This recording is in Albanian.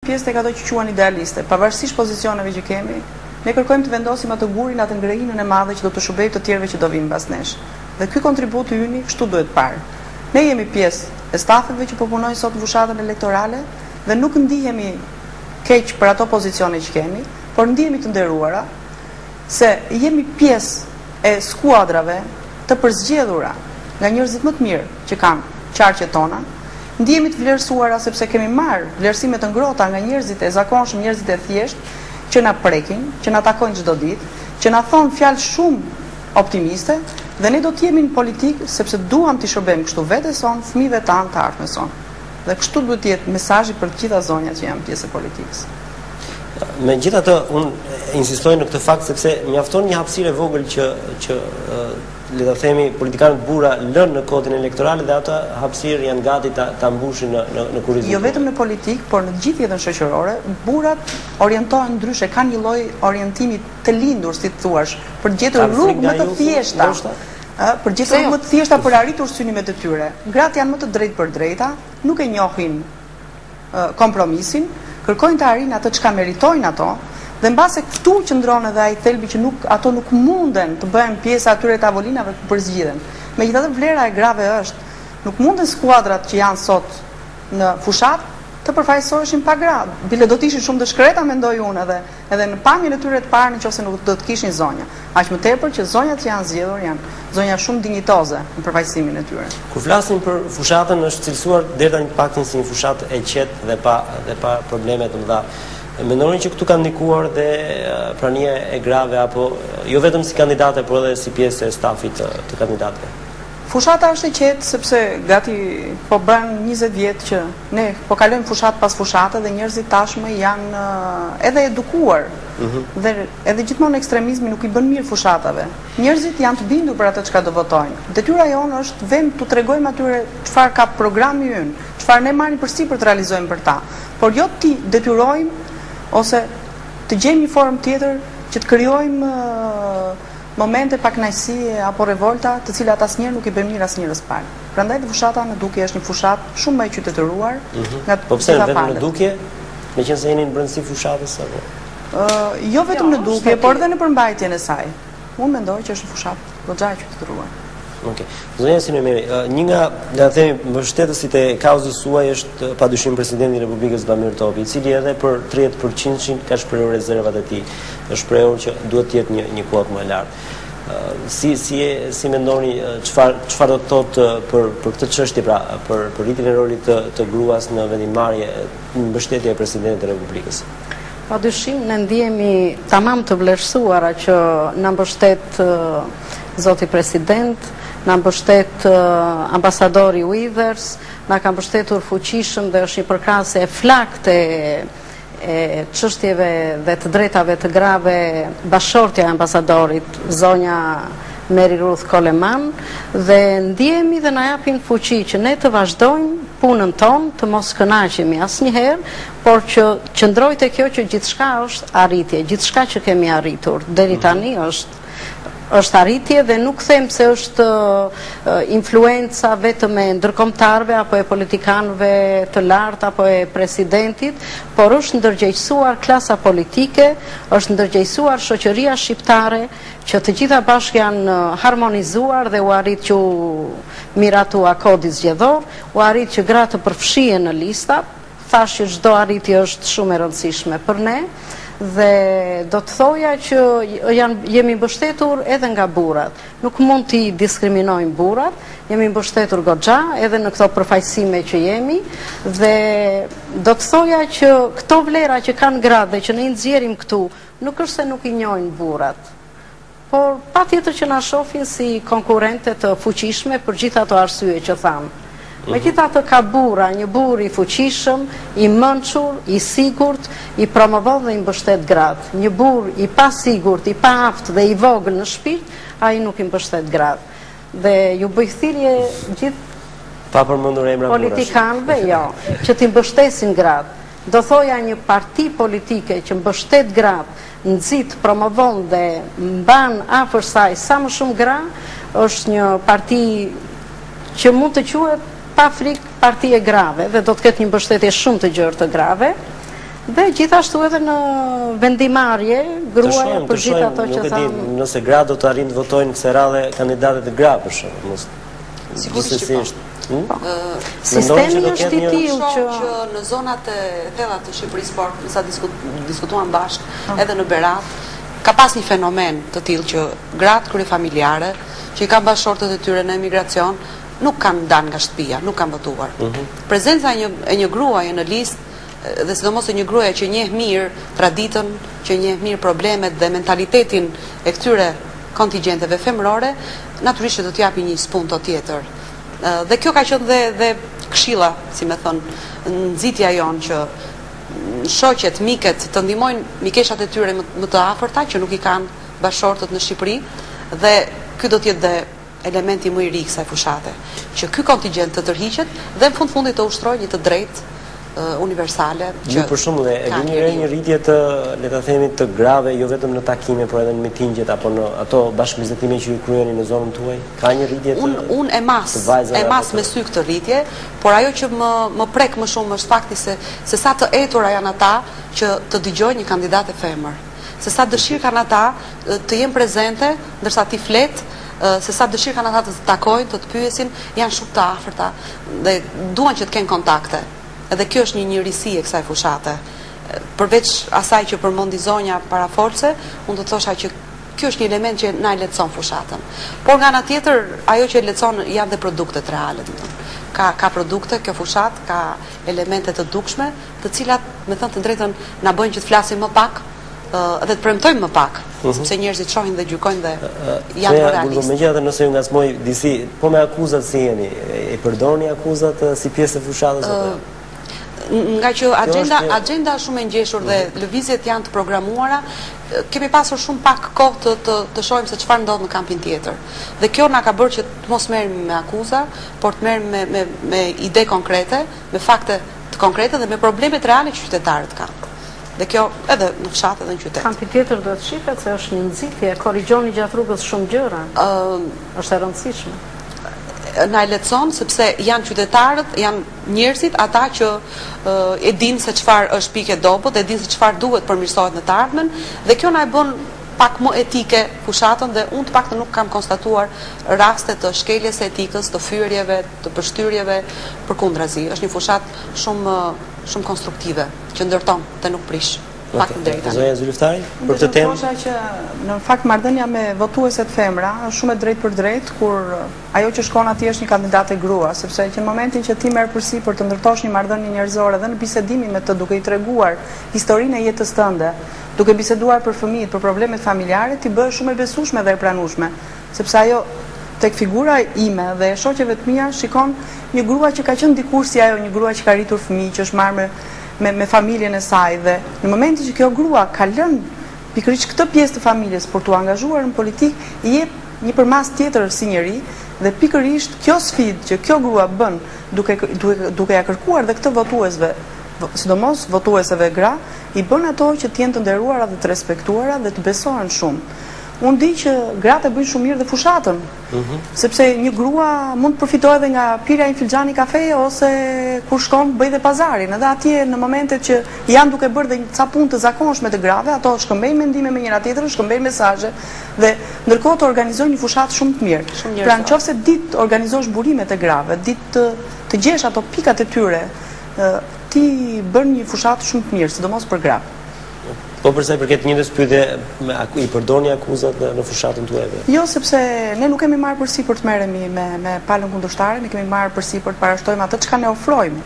Pjesë tek ato që quhen idealiste, pavarësisht pozicioneve që kemi, ne kërkojmë të vendosim atë gurin, atë ngrehinën e madhe që do të shërbejë të tjerëve që do vinë pas nesh. Dhe ky kontribut yni kështu duhet parë. Ne jemi pjesë e stafeve që po punojnë sot në fushatën elektorale dhe nuk ndihemi keq për ato pozicione që kemi, por ndihemi të nderuara se jemi pjesë e skuadrave të përzgjedhura nga njerëzit më të mirë që kanë qarqet tona. Ndihemi të vlerësuara sepse kemi marrë vlerësime të ngrohta nga njerëzit e zakonshëm, njerëzit e thjeshtë që na prekin, që na takojnë çdo ditë, që na thonë fjalë shumë optimiste dhe ne do të jemi në politikë sepse duam të shërbejmë kështu vetes son, fëmijëve tanë, të ardhmës son. Dhe kështu duhet të jetë mesazhi për të gjitha zonjat që janë pjesë e politikës. Megjithatë, unë insistoj në këtë fakt sepse mjafton një hapësirë e vogël që le ta themi politikanët burra lënë në kodin elektoral dhe ata hapësirë janë gati ta mbushin në kurrizimin. Jo vetëm në politikë, por në gjithë jetën shoqërore, burrat orientohen ndryshe, kanë një lloj orientimi të lindur, si thuash, për të gjetur rrugë më të thjeshta. Për gjetur rrugë më të thjeshta për arritur synimet e tyre. Gratë janë më të drejtë për drejta, nuk e njohin kompromisin, kërkojnë të arrijnë atë çka meritojnë ato, dhe mbase këtu qëndron edhe ai thelbi që ato nuk munden të bëhen pjesë atyre tavolinave ku përzgjidhen. Megjithatë vlera e grave është, nuk munden skuadrat që janë sot në fushat të përfaqësoheshin pa gra. Bile do të ishin shumë të shkreta, mendoj unë, edhe në pamjen e tyre të parë nëse nuk do të kishin zonja. Aq më tepër që zonjat që janë zgjedhur janë zonja shumë dinjitoze në përfaqësimin e tyre. Kur flasim për fushatën, është cilësuar deri tani paktën si një fushatë e qetë dhe pa probleme të mëdha. Mendoni që këtu ka ndikuar dhe prania e grave apo jo vetëm si kandidate, por edhe si pjesë e stafit të kandidatëve? Fushata është e qetë sepse gati po bën 20 vjet që ne po kalojmë fushat pas fushate dhe njerëzit tashmë janë edhe edukuar. Dhe edhe gjithmonë ekstremizmi nuk i bën mirë fushatave. Njerëzit janë të bindur për atë çka do votojnë. Detyra jonë është vend t'u tregojmë atyre çfarë ka programi ynë, çfarë ne marrim përsipër të realizojmë për ta. Por jo ti detyrojmë ose të gjejmë një formë tjetër që të krijojmë momente pa kënaqësi apo revolta, të cilat asnjëherë nuk i bën mirë asnjërs parë. Prandaj fushat në Dukje është një fushat shumë më e qytetëruar nga po pse vetëm në Dukje, meqense jeni në brendësi fushatës apo? Jo vetëm në Dukje, por edhe në përmbajtjen e saj. Unë mendoj që është një fushat goxha e qytetëruar. Okej. Zonja Sinemeri, një nga, le të themi, mbështetësit e kauzës suaj është padyshim presidenti i Republikës Vladimir Topi, i cili edhe për 30% ka shprehur rezervat e tij. Është shprehur që duhet të jetë një kuotë më e lartë. Si mendoni çfarë do të thotë për këtë çështje, pra për rritjen e rolit të gruas në vendimmarrje, mbështetja e presidentit të Republikës? Padyshim ne ndihemi tamam të vlerësuara që na mbështet zoti president, na mbështet ambasadori Withers, na ka mbështetur fuqishëm dhe është një përkrahëse e flaktë e çështjeve dhe të drejtave të grave bashortja e ambasadorit, zonja Mary Ruth Coleman, dhe ndihemi dhe na japin fuqi që ne të vazhdojmë punën tonë, të mos kënaqemi asnjëherë, por që qëndroj te kjo që gjithçka është arritje, gjithçka që kemi arritur deri tani është arritje dhe nuk them se është influenca vetëm e ndërkombëtarëve apo e politikanëve të lartë apo e presidentit, por është ndërgjegjësuar klasa politike, është ndërgjegjësuar shoqëria shqiptare, që të gjitha bashkë janë harmonizuar dhe u arrit që u miratua kodi zgjedhor, u arrit që gratë të përfshihen në lista. Thash që çdo arritje është shumë e rëndësishme për ne. Dhe do të thoja që jemi mbështetur edhe nga burrat. Nuk mund t'i diskriminojmë burrat, jemi mbështetur goxha edhe në këto përfaqësime që jemi, dhe do të thoja që këto vlera që kanë gratë dhe që ne i nxjerrim këtu, nuk është se nuk i njohin burrat, por patjetër që na shohin si konkurrente të fuqishme për gjithë ato arsye që thamë. Megjithatë ka burra, një burr i fuqishëm, i mençur, i sigurt, i promovon dhe i mbështet gratë. Një burr i pasigurt, i paaft dhe i vogël në shpirt, ai nuk i mbështet gratë. Dhe ju bëj thirrje gjithë pa përmendur emra burrash. Politikanëve, jo, që t'i mbështesin gratë. Do thoja një parti politike që mbështet gratë, nxit, promovon dhe mban afër saj sa më shumë gra, është një parti që mund të quhet pa frikë parti e grave dhe do të ketë një mbështetje shumë të gjerë të grave, Dhe gjithashtu edhe në vendimarrje, gruaja për gjithë ato që thamë. Nëse gra do të arrin të votojnë kësaj radhe kandidatët e gra për shembull. Sigurisht që po. Sistemi është i tillë që në zonat e thella të Shqipërisë, por sa diskutuam bashkë edhe në Berat, ka pas një fenomen të tillë që gratë kryefamiljare që i kanë bashkëshortët e tyre në emigracion nuk kanë dalë nga shtëpia, nuk kanë votuar. Prezenca e një gruaje në listë, dhe sidomos e një gruaje që njeh mirë traditën, që njeh mirë problemet dhe mentalitetin e këtyre kontingjenteve femërore, natyrisht do t'japi një spunto tjetër. Dhe kjo ka qenë dhe këshilla, si me thënë, nxitja jonë që shoqet, miket të ndihmojnë mikeshat e tyre më të afërta që nuk i kanë bashkëshortët në Shqipëri, dhe ky do të jetë dhe elementi më i ri kësaj fushate, që ky kontingjent të tërhiqet dhe në fundit të ushtrojë një të drejtë universale. Ju për shembull e vini një rritje të, le ta themi, të grave, jo vetëm në takime, por edhe në mitingjet apo në ato bashkëbizetime që ju kryeni në zonën tuaj? Ka një rritje të Unë e mas me sy këtë rritje, por ajo që më prek më shumë është fakti se sa të etura janë ata që të dëgjojnë një kandidat e femër. Se sa dëshirë kanë ata të jenë prezente, ndërsa ti flet, se sa dëshirë kanë ata të të takojnë, të të pyesin, janë shumë të afërta dhe duan që të kenë kontakte. Edhe kjo është një njërisi e kësaj fushate. Përveç asaj që përmendi zonja parafolse, unë do të thosha që kjo është një element që na e lehtëson fushatën. Por nga ana tjetër, ajo që e lehtëson janë dhe produktet reale. Ka produkte, kjo fushat, ka elemente të dukshme, të cilat, me thënë të drejtën, na bëjnë që të flasim më pak, dhe të premtojmë më pak, sepse njerëzit shohin dhe gjykojnë dhe janë më realistë. Megjithatë nëse ju ngacmoj disi, po me akuzat si jeni, e përdorni akuzat si pjesë e fushatës apo? Nga që agenda shumë e ngjeshur dhe lëvizjet janë të programuara, kemi pasur shumë pak kohë të shohim se çfarë ndodh në kampin tjetër. Dhe kjo na ka bërë që të mos merrem me akuza, por të merrem me ide konkrete, me fakte të konkrete dhe me problemet reale që qytetarët kanë. Dhe kjo edhe në fshat edhe në qytet. Kampi tjetër do të shifet se është një nxitje, korrigjoni gjatë rrugës shumë gjëra. Është e rëndësishme. Na e lehtëson sepse janë qytetarët, janë njerëzit ata që e dinë se çfarë është pikë e dobët, e dinë se çfarë duhet përmirësohet në të ardhmen, dhe kjo na e bën pak më etike fushatën dhe unë të paktën nuk kam konstatuar raste të shkeljes së etikës, të fyerjeve, të përshtyrjeve, përkundrazi. Është një fushat shumë konstruktive që ndërton të nuk prish. Zonja Zylftari, për këtë temë? Thosha që në fakt marrëdhënia me votueset femra është shumë e drejtë për drejtë, kur ajo që shkon atje është një kandidate grua, sepse që në momentin që ti merr përsipër të ndërtosh një marrëdhënie njerëzore dhe në bisedimin me të duke i treguar historinë e jetës tënde, duke biseduar për fëmijët, për problemet familjare, ti bëhesh shumë e besueshme dhe e pranueshme, sepse ajo tek figura ime dhe e shoqeve të mia shikon një grua që ka qenë dikur si ajo, një grua që ka rritur fëmijë, që është marrë me familjen e saj, dhe në momentin që kjo grua ka lënë pikërisht këtë pjesë të familjes për t'u angazhuar në politik, i jep një përmas tjetër si njeri, dhe pikërisht kjo sfidë që kjo grua bën duke ja kërkuar dhe këtë votuesve, sidomos votueseve gra, i bën ato që t'jenë të nderuara dhe të respektuara dhe të besohen shumë. Unë di që gratë e bëjnë shumë mirë dhe fushatën, sepse një grua mund të përfitojë edhe nga pirja një filxhani kafeje ose kur shkon bëj dhe pazarin, edhe atje në momentet që janë duke bërë dhe ca punë të zakonshme të grave, ato shkëmbejnë mendime me njëra tjetrën, shkëmbejnë mesazhe dhe ndërkohë të organizojnë një fushatë shumë të mirë. Pra nëse ditë organizosh burimet e grave, ditë të gjesh ato pikat e tyre, ti bën një fushatë shumë të mirë, sidomos për gratë. Po përsa i përket njëjtës pyetje, i përdorni akuzat në fushatën tuaj? Jo, sepse ne nuk kemi marrë përsipër të merremi me palën kundërshtare, ne kemi marrë përsipër të parashtojmë atë çka ne ofrojmë.